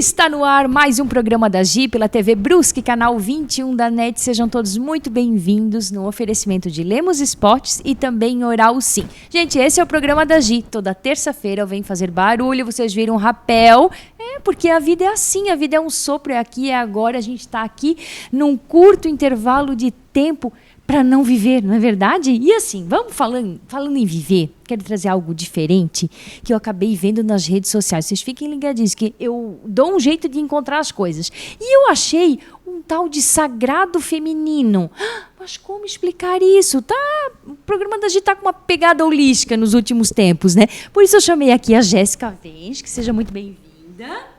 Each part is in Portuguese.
Está no ar mais um programa da Gi pela TV Brusque, canal 21 da NET. Sejam todos muito bem-vindos no oferecimento de Lemos Esportes e também Oral Sim. Gente, esse é o programa da Gi. Toda terça-feira eu venho fazer barulho, vocês viram um rapel. Porque a vida é assim, a vida é um sopro, é aqui, é agora. A gente está aqui num curto intervalo de tempo para não viver, não é verdade? E assim, vamos falando em viver, quero trazer algo diferente que eu acabei vendo nas redes sociais. Vocês fiquem ligadinhos que eu dou um jeito de encontrar as coisas. E eu achei um tal de sagrado feminino. Mas como explicar isso? O programa da gente está com uma pegada holística nos últimos tempos, né? Por isso eu chamei aqui a Jéssica Vens, que seja muito bem-vinda.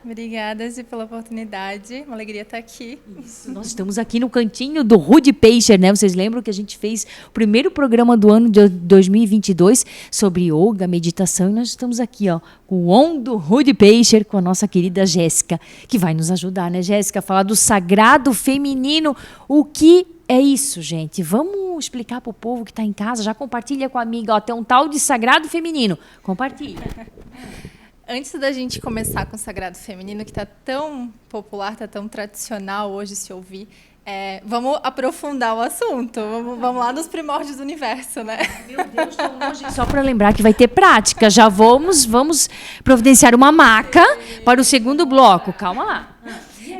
Obrigada, Gi, pela oportunidade. Uma alegria estar aqui. Isso, nós estamos aqui no cantinho do Rude Peixer, né? Vocês lembram que a gente fez o primeiro programa do ano de 2022 sobre yoga, meditação, e nós estamos aqui, ó, com o On do Rude Peixer, com a nossa querida Jéssica, que vai nos ajudar, né, Jéssica? A falar do sagrado feminino. O que é isso, gente? Vamos explicar para o povo que está em casa. Já compartilha com a amiga, ó, tem um tal de sagrado feminino. Compartilha. Antes da gente começar com o sagrado feminino, que está tão popular, está tão tradicional hoje se ouvir, vamos aprofundar o assunto. Vamos lá nos primórdios do universo, né? Meu Deus, tão longe. Só para lembrar que vai ter prática. Já vamos providenciar uma maca para o segundo bloco. Calma lá.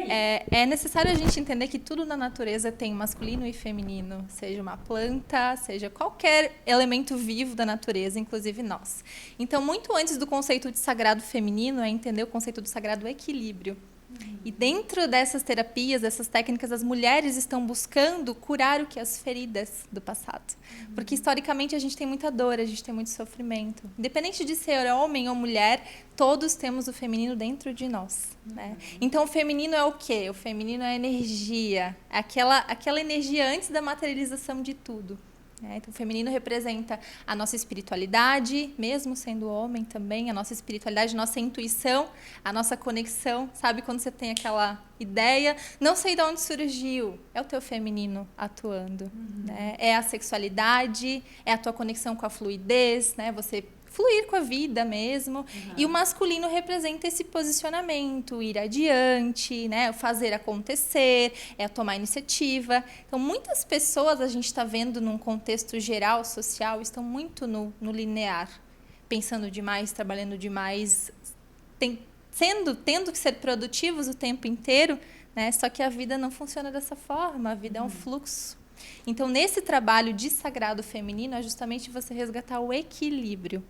É necessário a gente entender que tudo na natureza tem masculino e feminino, seja uma planta, seja qualquer elemento vivo da natureza, inclusive nós. Então, muito antes do conceito de sagrado feminino, é entender o conceito do sagrado equilíbrio. E dentro dessas terapias, dessas técnicas, as mulheres estão buscando curar o que? As feridas do passado. Porque, historicamente, a gente tem muita dor, a gente tem muito sofrimento. Independente de ser homem ou mulher, todos temos o feminino dentro de nós, né? Então, o feminino é o quê? O feminino é a energia, aquela energia antes da materialização de tudo. Então, o feminino representa a nossa espiritualidade, mesmo sendo homem também, a nossa espiritualidade, a nossa intuição, a nossa conexão. Sabe quando você tem aquela ideia, não sei de onde surgiu, é o teu feminino atuando. Né? É a sexualidade, é a tua conexão com a fluidez, né? Você fluir com a vida mesmo. E o masculino representa esse posicionamento, ir adiante, né? Fazer acontecer, é tomar iniciativa. Então, muitas pessoas, a gente está vendo num contexto geral, social, estão muito no linear, pensando demais, trabalhando demais, tendo que ser produtivos o tempo inteiro, né? Só que a vida não funciona dessa forma, a vida é um fluxo. Então, nesse trabalho de sagrado feminino, é justamente você resgatar o equilíbrio.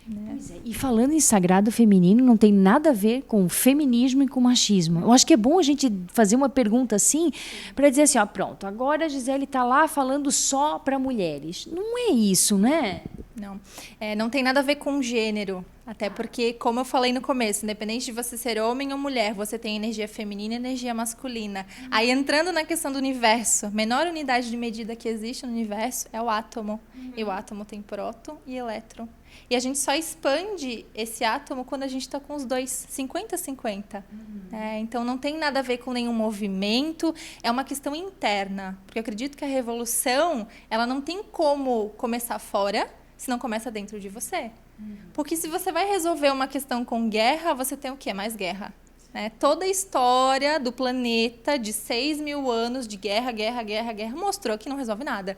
Né? E falando em sagrado feminino, não tem nada a ver com feminismo e com machismo. Eu acho que é bom a gente fazer uma pergunta assim, para dizer assim, ó, pronto, agora a Gisele está lá falando só para mulheres. Não é isso, né? Não. Não tem nada a ver com gênero. Até porque, como eu falei no começo, independente de você ser homem ou mulher, você tem energia feminina e energia masculina. Aí, entrando na questão do universo, menor unidade de medida que existe no universo é o átomo. E o átomo tem próton e elétron. E a gente só expande esse átomo quando a gente está com os dois, 50-50. Então, não tem nada a ver com nenhum movimento, é uma questão interna. Porque eu acredito que a revolução, ela não tem como começar fora, se não começa dentro de você. Porque se você vai resolver uma questão com guerra, você tem o quê? Mais guerra. Né? Toda a história do planeta de 6.000 anos de guerra mostrou que não resolve nada.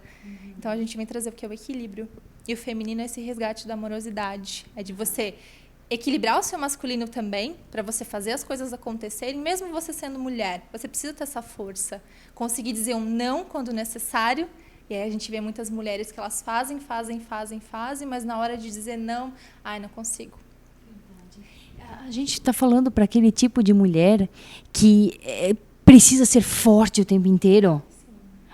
Então, a gente vem trazer o que é o equilíbrio. E o feminino é esse resgate da amorosidade. É de você equilibrar o seu masculino também, para você fazer as coisas acontecerem, mesmo você sendo mulher. Você precisa ter essa força. Conseguir dizer um não quando necessário. E aí a gente vê muitas mulheres que elas fazem, mas na hora de dizer não, não consigo. A gente está falando para aquele tipo de mulher que precisa ser forte o tempo inteiro.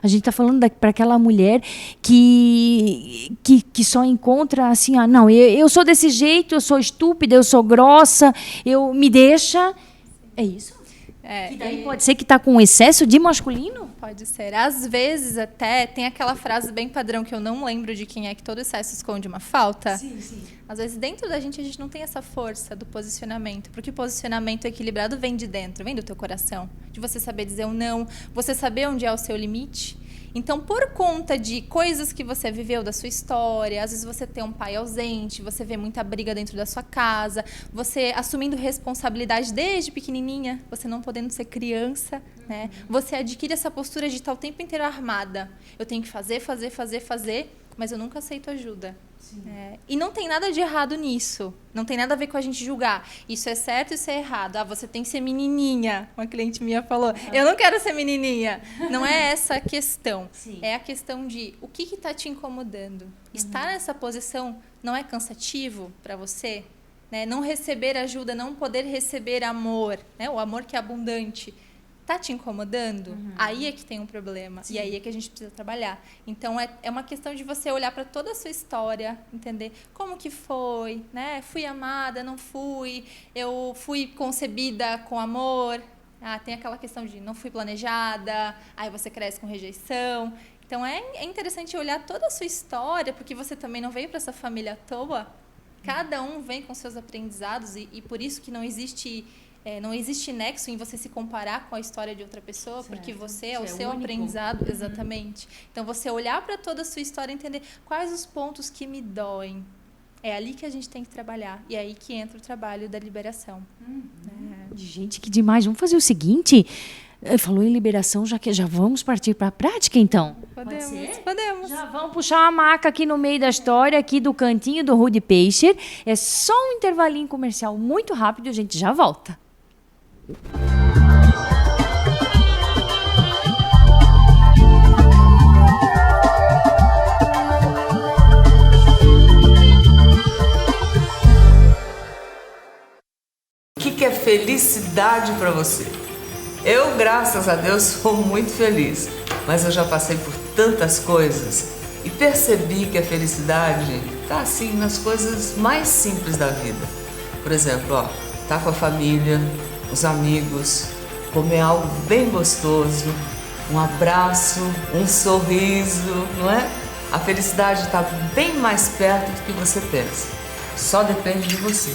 A gente está falando para aquela mulher que só encontra assim, não, eu sou desse jeito, eu sou estúpida, eu sou grossa, me deixa. É isso? Que daí pode ser que está com excesso de masculino? Pode ser. Às vezes até tem aquela frase bem padrão que eu não lembro de quem é, que todo excesso esconde uma falta. Sim, sim. Às vezes dentro da gente não tem essa força do posicionamento, porque o posicionamento equilibrado vem de dentro, vem do teu coração, de você saber dizer um não, você saber onde é o seu limite. Então, por conta de coisas que você viveu da sua história, às vezes você tem um pai ausente, você vê muita briga dentro da sua casa, você assumindo responsabilidade desde pequenininha, você não podendo ser criança, né? Você adquire essa postura de estar o tempo inteiro armada. Eu tenho que fazer, mas eu nunca aceito ajuda. E não tem nada de errado nisso. Não tem nada a ver com a gente julgar. Isso é certo, isso é errado. Ah, você tem que ser menininha. Uma cliente minha falou, eu não quero ser menininha. Não é essa a questão. Sim. É a questão de o que está te incomodando. Estar nessa posição não é cansativo para você? Né? Não receber ajuda, não poder receber amor, né? O amor que é abundante. Tá te incomodando? Aí é que tem um problema. Sim. E aí é que a gente precisa trabalhar. Então, é uma questão de você olhar para toda a sua história, entender como que foi, né? Fui amada, não fui, eu fui concebida com amor. Tem aquela questão de não fui planejada, aí você cresce com rejeição. Então, é interessante olhar toda a sua história, porque você também não veio para essa família à toa. Cada um vem com seus aprendizados e por isso que não existe nexo em você se comparar com a história de outra pessoa, certo. Porque você é o seu único aprendizado, exatamente. Então, você olhar para toda a sua história e entender quais os pontos que me doem. É ali que a gente tem que trabalhar. E é aí que entra o trabalho da liberação. Gente, que demais. Vamos fazer o seguinte... Falou em liberação, já vamos partir para a prática, então? Podemos. Já vamos puxar uma maca aqui no meio da história, aqui do cantinho do Rude Peixer. É só um intervalinho comercial muito rápido e a gente já volta. O que é felicidade para você? Eu, graças a Deus, sou muito feliz, mas eu já passei por tantas coisas e percebi que a felicidade está assim nas coisas mais simples da vida. Por exemplo, tá com a família, os amigos, comer algo bem gostoso, um abraço, um sorriso, não é? A felicidade está bem mais perto do que você pensa. Só depende de você.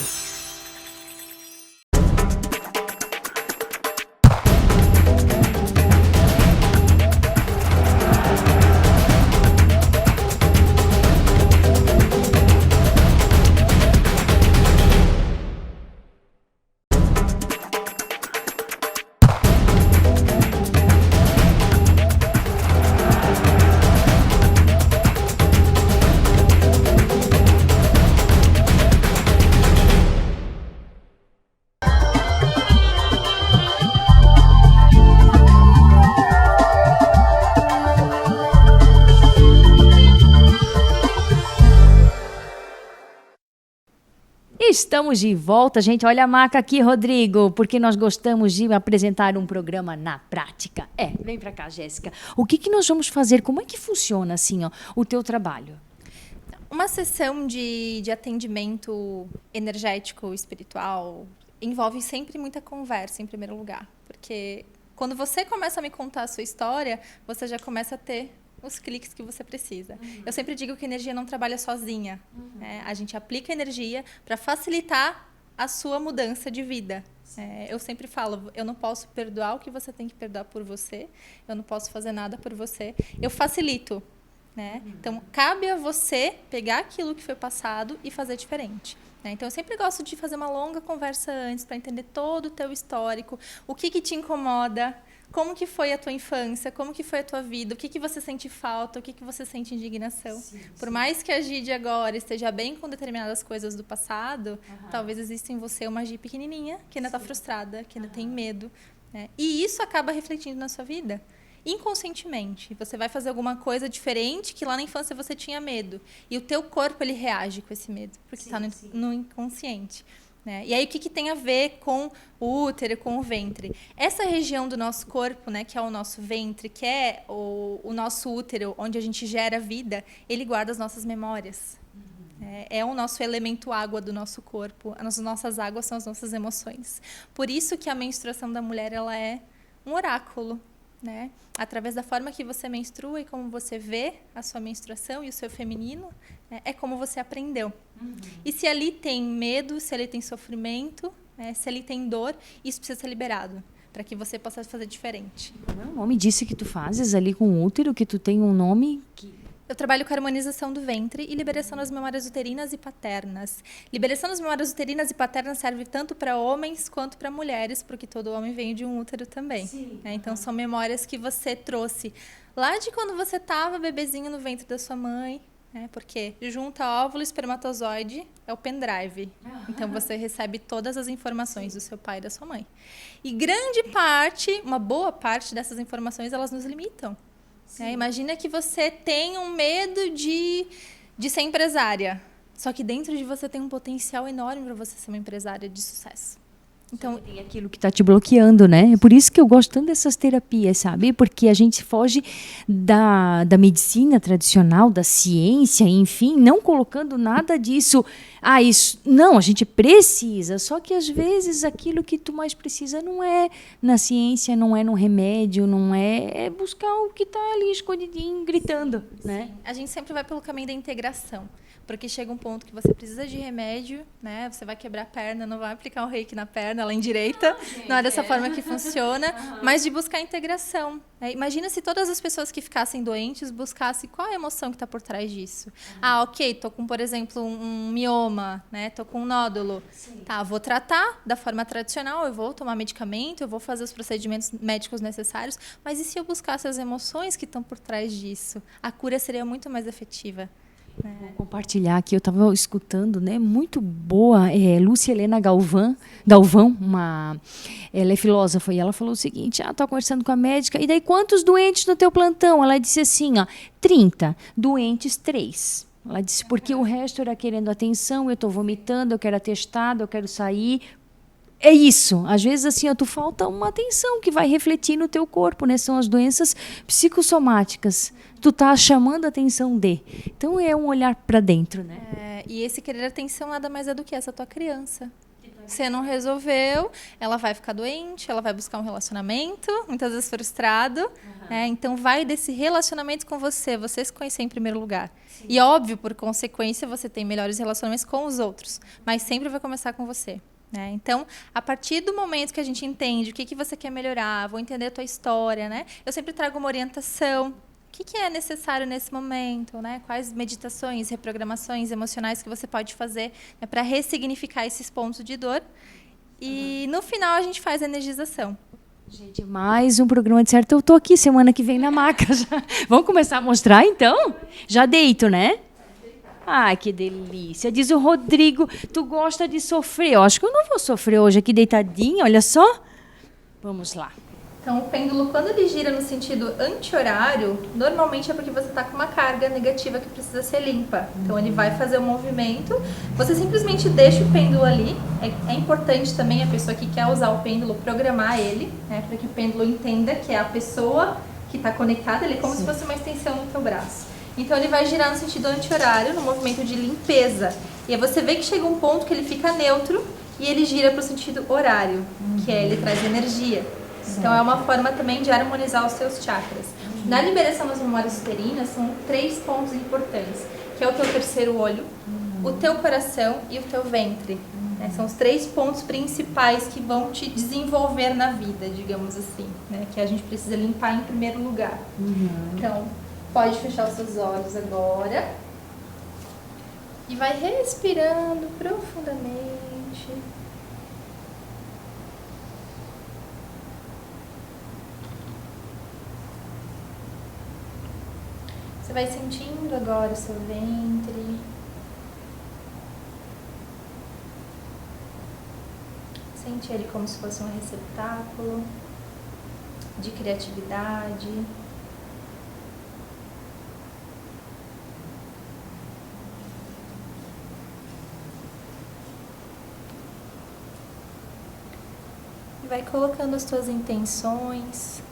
Estamos de volta, gente. Olha a maca aqui, Rodrigo, porque nós gostamos de apresentar um programa na prática. Vem pra cá, Jéssica. O que nós vamos fazer? Como é que funciona, assim, o teu trabalho? Uma sessão de atendimento energético, espiritual, envolve sempre muita conversa, em primeiro lugar. Porque quando você começa a me contar a sua história, você já começa a ter os cliques que você precisa. Eu sempre digo que a energia não trabalha sozinha. Né? A gente aplica energia para facilitar a sua mudança de vida. Eu sempre falo, eu não posso perdoar o que você tem que perdoar por você, eu não posso fazer nada por você, eu facilito. Né? Então, cabe a você pegar aquilo que foi passado e fazer diferente. Né? Então, eu sempre gosto de fazer uma longa conversa antes para entender todo o teu histórico, o que te incomoda, como que foi a tua infância, como que foi a tua vida, o que você sente falta, o que você sente indignação. Sim. Por mais que a Gi de agora esteja bem com determinadas coisas do passado, talvez exista em você uma Gi pequenininha que ainda está frustrada, que ainda tem medo. Né? E isso acaba refletindo na sua vida. Inconscientemente, você vai fazer alguma coisa diferente que lá na infância você tinha medo. E o teu corpo, ele reage com esse medo, porque está no inconsciente. Né? E aí, o que tem a ver com o útero, com o ventre? Essa região do nosso corpo, né, que é o nosso ventre, que é o nosso útero, onde a gente gera vida, ele guarda as nossas memórias. É o nosso elemento água do nosso corpo. As nossas águas são as nossas emoções. Por isso que a menstruação da mulher ela é um oráculo. Né? Através da forma que você menstrua e como você vê a sua menstruação e o seu feminino, né? É como você aprendeu. E se ali tem medo, se ali tem sofrimento, né? Se ali tem dor, isso precisa ser liberado. para que você possa fazer diferente. Como é o nome disso que tu fazes ali com o útero, que tu tem um nome que... Eu trabalho com harmonização do ventre e liberação das memórias uterinas e paternas. Liberação das memórias uterinas e paternas serve tanto para homens quanto para mulheres, porque todo homem vem de um útero também. Sim. Então, são memórias que você trouxe lá de quando você estava bebezinho no ventre da sua mãe, porque junta óvulo e espermatozoide é o pendrive. Então, você recebe todas as informações do seu pai e da sua mãe. E grande parte, uma boa parte dessas informações, elas nos limitam. Imagina que você tem um medo de ser empresária. Só que dentro de você tem um potencial enorme para você ser uma empresária de sucesso. Então, tem aquilo que está te bloqueando, né? É por isso que eu gosto tanto dessas terapias, sabe? Porque a gente foge da medicina tradicional, da ciência, enfim, não colocando nada disso. Isso... Não, a gente precisa, só que às vezes aquilo que tu mais precisa não é na ciência, não é no remédio, não é buscar o que está ali escondidinho, gritando, né? A gente sempre vai pelo caminho da integração. Porque chega um ponto que você precisa de remédio, né? Você vai quebrar a perna, não vai aplicar um reiki na perna, ela endireita. Não é dessa forma que funciona, mas de buscar integração. Imagina se todas as pessoas que ficassem doentes buscassem qual é a emoção que está por trás disso. Ok, tô com, por exemplo, um mioma, né? Tô com um nódulo. Sim. Tá, vou tratar da forma tradicional, eu vou tomar medicamento, eu vou fazer os procedimentos médicos necessários, mas e se eu buscasse as emoções que estão por trás disso? A cura seria muito mais efetiva. Vou compartilhar aqui, eu estava escutando, né? Muito boa, Lúcia Helena Galvão, ela é filósofa, e ela falou o seguinte: estou conversando com a médica, e daí quantos doentes no teu plantão? Ela disse assim, 30, doentes 3. Ela disse, porque o resto era querendo atenção, eu estou vomitando, eu quero atestado, eu quero sair. É isso, às vezes assim, tu falta uma atenção que vai refletir no teu corpo, né? São as doenças psicossomáticas. Tu tá chamando a atenção de. Então é um olhar para dentro, né? E esse querer atenção nada mais é do que essa tua criança. Você não resolveu, ela vai ficar doente, ela vai buscar um relacionamento, muitas vezes frustrado. Então vai desse relacionamento com você se conhecer em primeiro lugar. Sim. E óbvio, por consequência, você tem melhores relacionamentos com os outros, mas sempre vai começar com você. Então, a partir do momento que a gente entende o que você quer melhorar, vou entender a tua história, né? Eu sempre trago uma orientação. O que é necessário nesse momento, né? Quais meditações, reprogramações emocionais que você pode fazer, né, para ressignificar esses pontos de dor. E no final a gente faz a energização. Gente, mais um programa de certo. Eu tô aqui semana que vem na maca. Vamos começar a mostrar, então? Já deito, né? Ai, que delícia. Diz o Rodrigo, tu gosta de sofrer. Eu acho que eu não vou sofrer hoje aqui deitadinha, olha só. Vamos lá. Então, o pêndulo, quando ele gira no sentido anti-horário, normalmente é porque você está com uma carga negativa que precisa ser limpa. Então, ele vai fazer o movimento, você simplesmente deixa o pêndulo ali. É importante também a pessoa que quer usar o pêndulo programar ele, né, para que o pêndulo entenda que é a pessoa que está conectada, ele é como se fosse uma extensão no teu braço. Então, ele vai girar no sentido anti-horário, no movimento de limpeza. E aí você vê que chega um ponto que ele fica neutro e ele gira para o sentido horário, que é ele traz energia. Então, é uma forma também de harmonizar os seus chakras. Na liberação das memórias uterinas, são 3 pontos importantes, que é o teu terceiro olho, o teu coração e o teu ventre. São os 3 pontos principais que vão te desenvolver na vida, digamos assim, né? Que a gente precisa limpar em primeiro lugar. Então, pode fechar os seus olhos agora. E vai respirando profundamente. Você vai sentindo agora o seu ventre. Sente ele como se fosse um receptáculo de criatividade. E vai colocando as tuas intenções.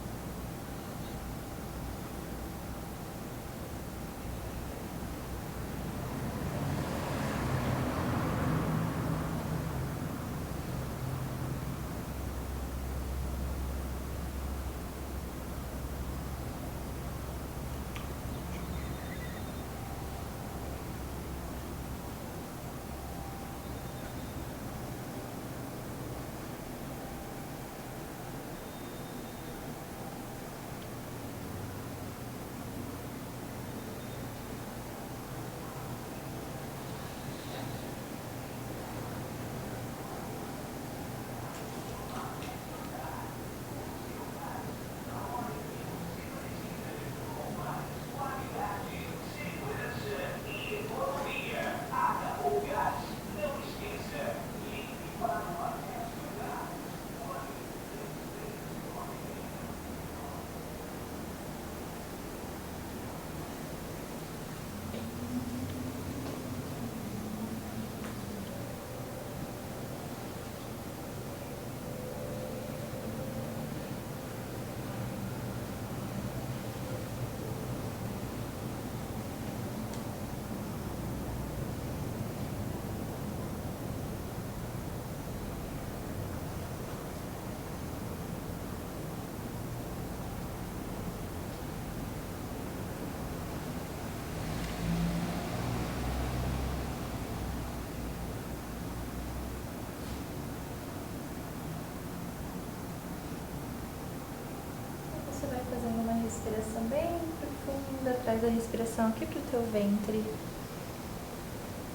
profunda, traz a respiração aqui pro teu ventre.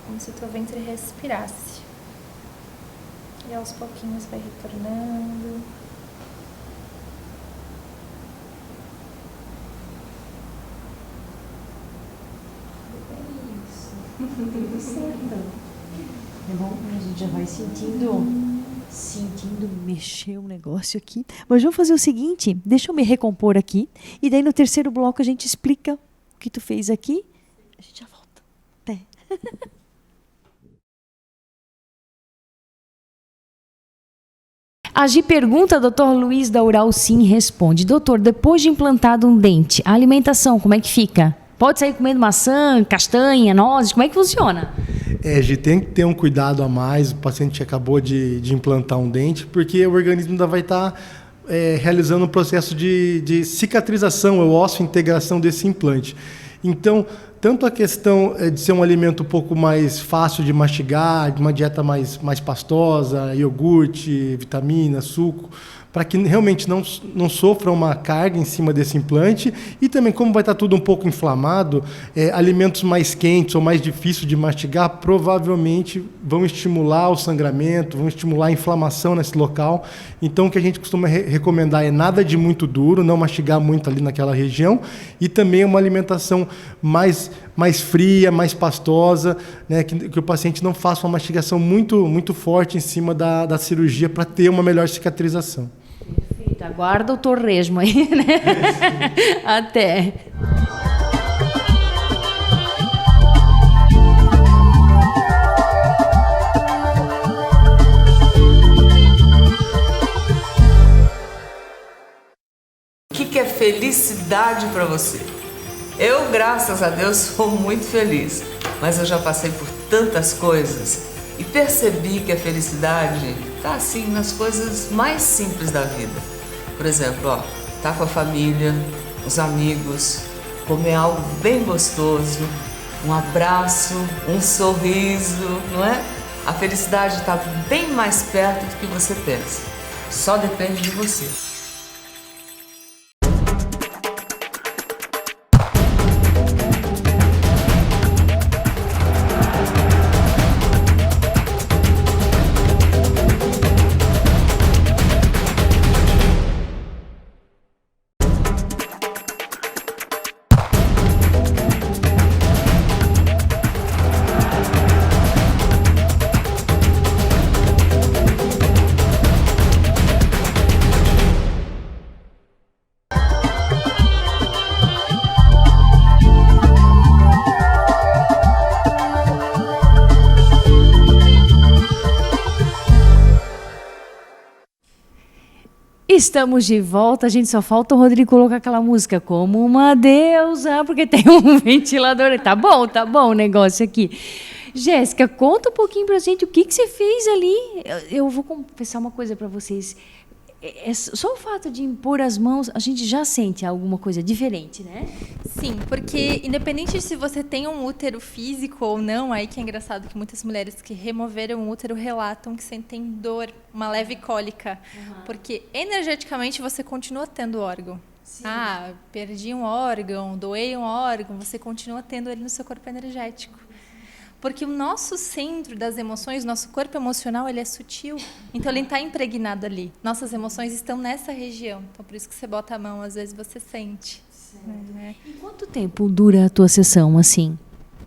Como se o teu ventre respirasse. E aos pouquinhos vai retornando. Tudo certo. É bom, a gente já vai sentindo mexer o negócio aqui. Mas vamos fazer o seguinte, deixa eu me recompor aqui. E daí no terceiro bloco a gente explica o que tu fez aqui. A gente já volta. Até. A Gi pergunta, doutor Luiz da Ural Sim responde. Doutor, depois de implantado um dente, a alimentação como é que fica? Pode sair comendo maçã, castanha, nozes? Como é que funciona? Gi, tem que ter um cuidado a mais. O paciente acabou de implantar um dente, porque o organismo ainda vai estar realizando um processo de cicatrização, ou osso-integração desse implante. Então, tanto a questão de ser um alimento um pouco mais fácil de mastigar, de uma dieta mais pastosa, iogurte, vitamina, suco, para que realmente não sofra uma carga em cima desse implante. E também, como vai estar tudo um pouco inflamado, alimentos mais quentes ou mais difíceis de mastigar provavelmente vão estimular o sangramento, vão estimular a inflamação nesse local. Então, o que a gente costuma recomendar é nada de muito duro, não mastigar muito ali naquela região, e também uma alimentação mais fria, mais pastosa, né, que o paciente não faça uma mastigação muito forte em cima da cirurgia para ter uma melhor cicatrização. Perfeito. Aguarda o torresmo aí, né? Até. O que é felicidade para você? Eu, graças a Deus, sou muito feliz, mas eu já passei por tantas coisas e percebi que a felicidade está assim nas coisas mais simples da vida. Por exemplo, tá com a família, os amigos, comer algo bem gostoso, um abraço, um sorriso, não é? A felicidade está bem mais perto do que você pensa. Só depende de você. Estamos de volta, a gente só falta o Rodrigo colocar aquela música como uma deusa, porque tem um ventilador. Tá bom o negócio aqui. Jéssica, conta um pouquinho pra gente o que você fez ali. Eu vou confessar uma coisa para vocês. Só o fato de impor as mãos, a gente já sente alguma coisa diferente, né? Sim, porque independente de se você tem um útero físico ou não, aí que é engraçado que muitas mulheres que removeram o útero relatam que sentem dor, uma leve cólica, porque energeticamente você continua tendo órgão. Sim. Perdi um órgão, doei um órgão, você continua tendo ele no seu corpo energético. Porque o nosso centro das emoções, nosso corpo emocional, ele é sutil. Então, ele está impregnado ali. Nossas emoções estão nessa região. Então, por isso que você bota a mão, às vezes você sente. Né? E quanto tempo dura a tua sessão, assim?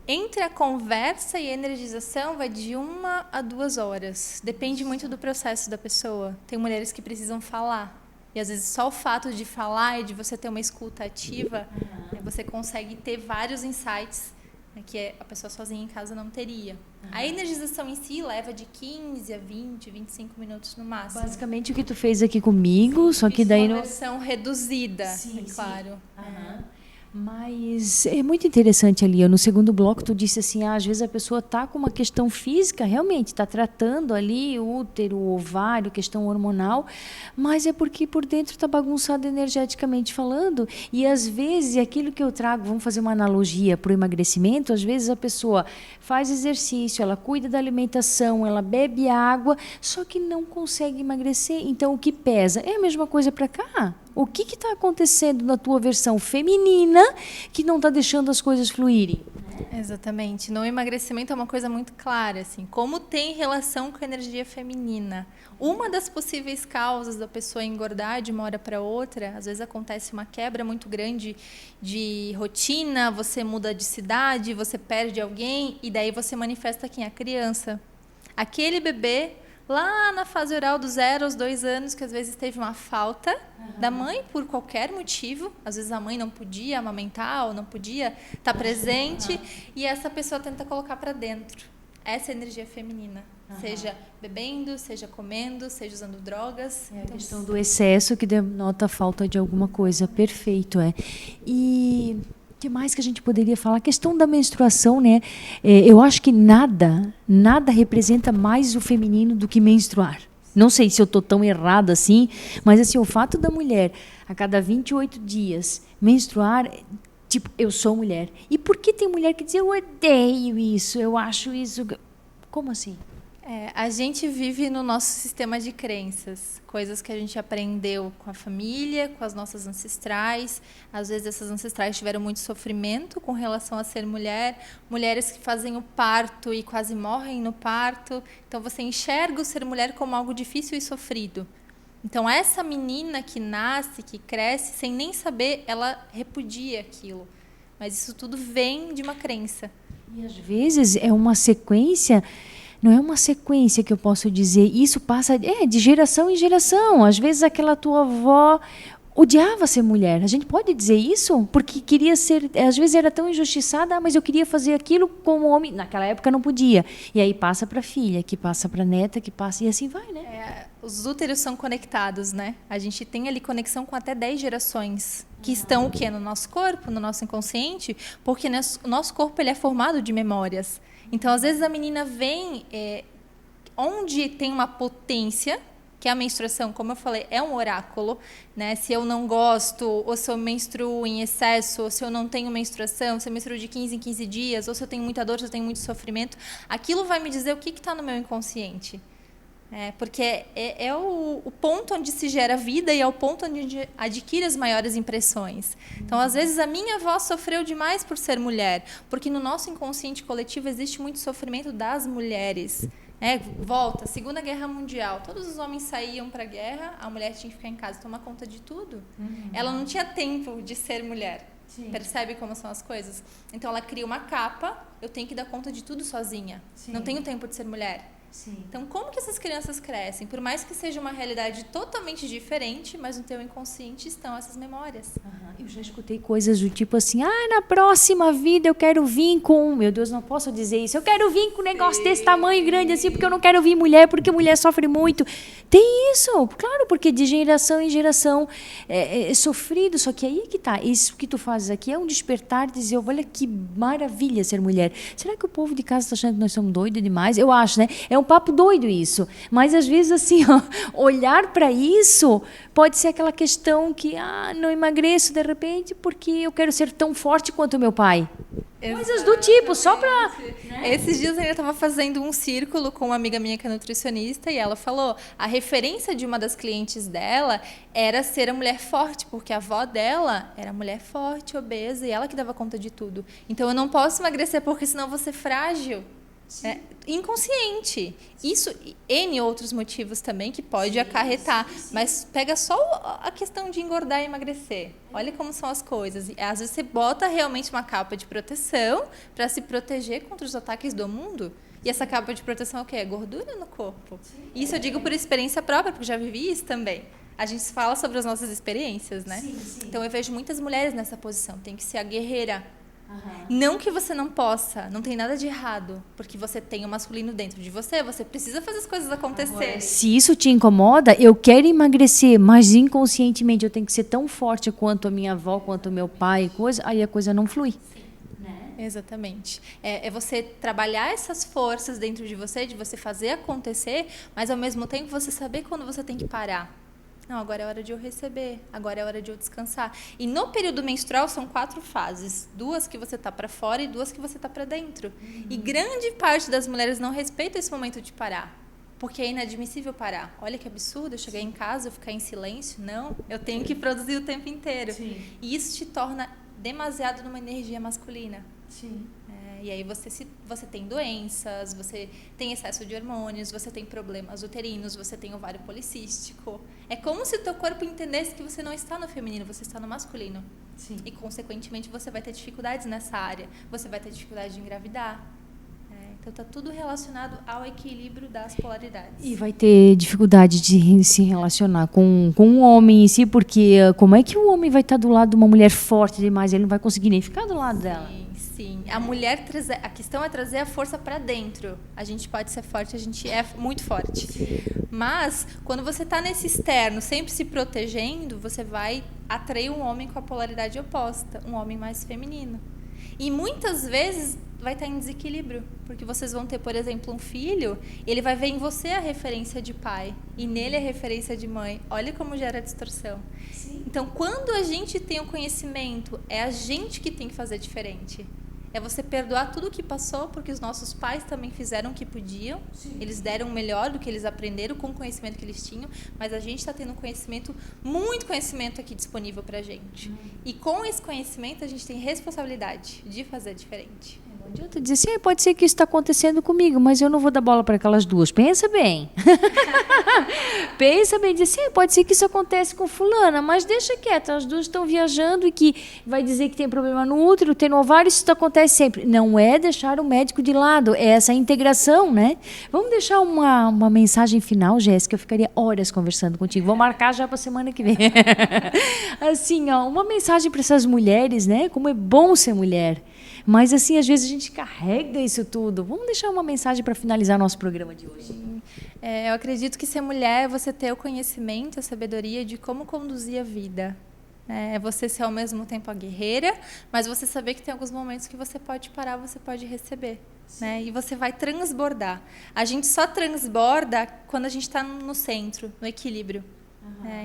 Entre a conversa e a energização, vai de 1 a 2 horas. Depende muito do processo da pessoa. Tem mulheres que precisam falar. E, às vezes, só o fato de falar e de você ter uma escuta ativa, você consegue ter vários insights que a pessoa sozinha em casa não teria. A energização em si leva de 15 a 20, 25 minutos no máximo. Basicamente o que tu fez aqui comigo, só que daí... Uma versão reduzida, claro. Mas é muito interessante ali, no segundo bloco tu disse assim, às vezes a pessoa está com uma questão física, realmente está tratando ali o útero, o ovário, questão hormonal, mas é porque por dentro está bagunçado energeticamente falando, e às vezes aquilo que eu trago, vamos fazer uma analogia para o emagrecimento, às vezes a pessoa faz exercício, ela cuida da alimentação, ela bebe água, só que não consegue emagrecer, então o que pesa é a mesma coisa para cá. O que está acontecendo na tua versão feminina que não está deixando as coisas fluírem? Exatamente. No emagrecimento é uma coisa muito clara, assim, como tem relação com a energia feminina. Uma das possíveis causas da pessoa engordar de uma hora para outra, às vezes acontece uma quebra muito grande de rotina, você muda de cidade, você perde alguém e daí você manifesta quem? A criança. Aquele bebê lá na fase oral do 0 aos 2 anos, que às vezes teve uma falta da mãe por qualquer motivo, às vezes a mãe não podia amamentar ou não podia estar presente, e essa pessoa tenta colocar para dentro. Essa é a energia feminina, seja bebendo, seja comendo, seja usando drogas. É a questão do excesso que denota a falta de alguma coisa. Perfeito, E o que mais que a gente poderia falar? A questão da menstruação, né? Eu acho que nada representa mais o feminino do que menstruar. Não sei se eu estou tão errada assim, mas assim, o fato da mulher, a cada 28 dias, menstruar, tipo, eu sou mulher. E por que tem mulher que diz, eu odeio isso, eu acho isso... Como assim? A gente vive no nosso sistema de crenças, coisas que a gente aprendeu com a família, com as nossas ancestrais. Às vezes essas ancestrais tiveram muito sofrimento com relação a ser mulher, mulheres que fazem o parto e quase morrem no parto. Então você enxerga o ser mulher como algo difícil e sofrido. Então essa menina que nasce, que cresce, sem nem saber, ela repudia aquilo. Mas isso tudo vem de uma crença. E às vezes é uma sequência... Não é uma sequência que eu posso dizer. Isso passa de geração em geração. Às vezes aquela tua avó odiava ser mulher. A gente pode dizer isso? Porque queria ser... Às vezes era tão injustiçada, mas eu queria fazer aquilo como homem. Naquela época não podia. E aí passa para a filha, que passa para a neta, que passa... E assim vai, né? Os úteros são conectados, né? A gente tem ali conexão com até 10 gerações. Que estão o quê? No nosso corpo, no nosso inconsciente. Porque o nosso corpo ele é formado de memórias. Então, às vezes, a menina vem onde tem uma potência, que é a menstruação, como eu falei, é um oráculo, né? Se eu não gosto, ou se eu menstruo em excesso, ou se eu não tenho menstruação, se eu menstruo de 15 em 15 dias, ou se eu tenho muita dor, se eu tenho muito sofrimento, aquilo vai me dizer o que está no meu inconsciente. Porque é o ponto onde se gera vida e é o ponto onde adquire as maiores impressões. Então, às vezes, a minha avó sofreu demais por ser mulher, porque no nosso inconsciente coletivo existe muito sofrimento das mulheres. Volta, Segunda Guerra Mundial, todos os homens saíam para a guerra, a mulher tinha que ficar em casa e tomar conta de tudo. Ela não tinha tempo de ser mulher. Sim. Percebe como são as coisas? Então, ela cria uma capa, eu tenho que dar conta de tudo sozinha. Sim. Não tenho tempo de ser mulher. Sim. Então, como que essas crianças crescem? Por mais que seja uma realidade totalmente diferente, mas no teu inconsciente estão essas memórias. Eu já escutei coisas do tipo assim, na próxima vida eu quero vir com... Meu Deus, não posso dizer isso. Eu quero vir com um negócio desse tamanho grande assim, porque eu não quero vir mulher, porque mulher sofre muito. Tem isso, claro, porque de geração em geração é sofrido. Só que aí que tá, isso que tu fazes aqui é um despertar, dizer, olha que maravilha ser mulher. Será que o povo de casa está achando que nós somos doidos demais? Eu acho, né? É um papo doido isso, mas às vezes assim, olhar para isso pode ser aquela questão que não emagreço de repente porque eu quero ser tão forte quanto meu pai. Exatamente. Coisas do tipo, só para... Né? Esses dias eu ainda estava fazendo um círculo com uma amiga minha que é nutricionista e ela falou, a referência de uma das clientes dela era ser a mulher forte, porque a avó dela era mulher forte, obesa e ela que dava conta de tudo. Então eu não posso emagrecer porque senão eu vou ser frágil. Inconsciente. Isso, N outros motivos também que pode acarretar, mas pega só a questão de engordar e emagrecer. Olha como são as coisas. E, às vezes você bota realmente uma capa de proteção para se proteger contra os ataques do mundo. E essa capa de proteção é o quê? É gordura no corpo. Isso eu digo por experiência própria, porque já vivi isso também. A gente fala sobre as nossas experiências, né? Sim. Então eu vejo muitas mulheres nessa posição. Tem que ser a guerreira. Não que você não possa, não tem nada de errado, porque você tem o masculino dentro de você, você precisa fazer as coisas acontecerem. Se isso te incomoda, eu quero emagrecer, mas inconscientemente eu tenho que ser tão forte quanto a minha avó, quanto o meu pai, aí a coisa não flui. Exatamente. É você trabalhar essas forças dentro de você fazer acontecer, mas ao mesmo tempo você saber quando você tem que parar. Não, agora é hora de eu receber, agora é hora de eu descansar. E no período menstrual são 4 fases. 2 que você tá para fora e 2 que você tá para dentro. E grande parte das mulheres não respeita esse momento de parar. Porque é inadmissível parar. Olha que absurdo, eu chegar em casa, eu ficar em silêncio. Não, eu tenho que produzir o tempo inteiro. Sim. E isso te torna demasiado numa energia masculina. Sim. E aí você tem doenças, você tem excesso de hormônios, você tem problemas uterinos, você tem ovário policístico. É como se o teu corpo entendesse que você não está no feminino, você está no masculino. Sim. E, consequentemente, você vai ter dificuldades nessa área. Você vai ter dificuldade de engravidar. Então, está tudo relacionado ao equilíbrio das polaridades. E vai ter dificuldade de se relacionar com um homem em si, porque como é que o homem vai estar do lado de uma mulher forte demais? Ele não vai conseguir nem ficar do lado dela. Sim. A questão é trazer a força para dentro. A gente pode ser forte, a gente é muito forte. Mas, quando você está nesse externo, sempre se protegendo, você vai atrair um homem com a polaridade oposta, um homem mais feminino. E muitas vezes vai estar em desequilíbrio, porque vocês vão ter, por exemplo, um filho, ele vai ver em você a referência de pai e nele a referência de mãe. Olha como gera distorção. Sim. Então, quando a gente tem o conhecimento, é a gente que tem que fazer diferente. É você perdoar tudo o que passou, porque os nossos pais também fizeram o que podiam. Sim. Eles deram o melhor do que eles aprenderam com o conhecimento que eles tinham, mas a gente está tendo conhecimento, muito conhecimento aqui disponível para a gente. E com esse conhecimento, a gente tem responsabilidade de fazer diferente. Não adianta dizer assim, pode ser que isso está acontecendo comigo, mas eu não vou dar bola para aquelas duas. Pensa bem. Pensa bem, diz assim, pode ser que isso acontece com fulana, mas deixa quieto, as duas estão viajando e que vai dizer que tem problema no útero, tem no ovário, isso acontece sempre. Não é deixar o médico de lado, é essa integração, né? Vamos deixar uma mensagem final, Jéssica, eu ficaria horas conversando contigo. Vou marcar já para a semana que vem. Assim, uma mensagem para essas mulheres, né? Como é bom ser mulher. Mas, assim, às vezes a gente carrega isso tudo. Vamos deixar uma mensagem para finalizar nosso programa de hoje. Eu acredito que ser mulher é você ter o conhecimento, a sabedoria de como conduzir a vida. É você ser, ao mesmo tempo, a guerreira, mas você saber que tem alguns momentos que você pode parar, você pode receber. Né? E você vai transbordar. A gente só transborda quando a gente está no centro, no equilíbrio.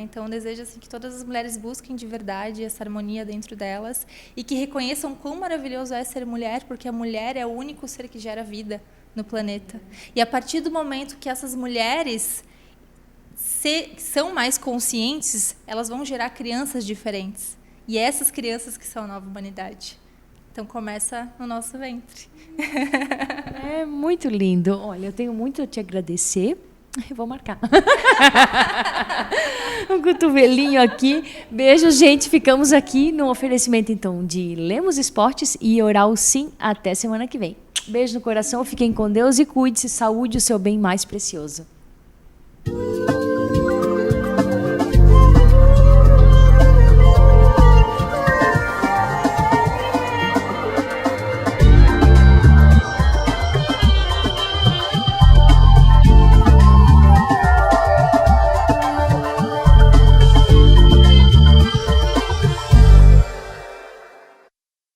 Então, eu desejo assim, que todas as mulheres busquem de verdade essa harmonia dentro delas e que reconheçam quão maravilhoso é ser mulher, porque a mulher é o único ser que gera vida no planeta. E a partir do momento que essas mulheres são mais conscientes, elas vão gerar crianças diferentes. E essas crianças que são a nova humanidade. Então, começa no nosso ventre. É muito lindo. Olha, eu tenho muito a te agradecer. Eu vou marcar. Um cotovelinho aqui. Beijo, gente. Ficamos aqui no oferecimento, então, de Lemos Esportes e Oral Sim. Até semana que vem. Beijo no coração. Fiquem com Deus e cuide-se. Saúde, o seu bem mais precioso.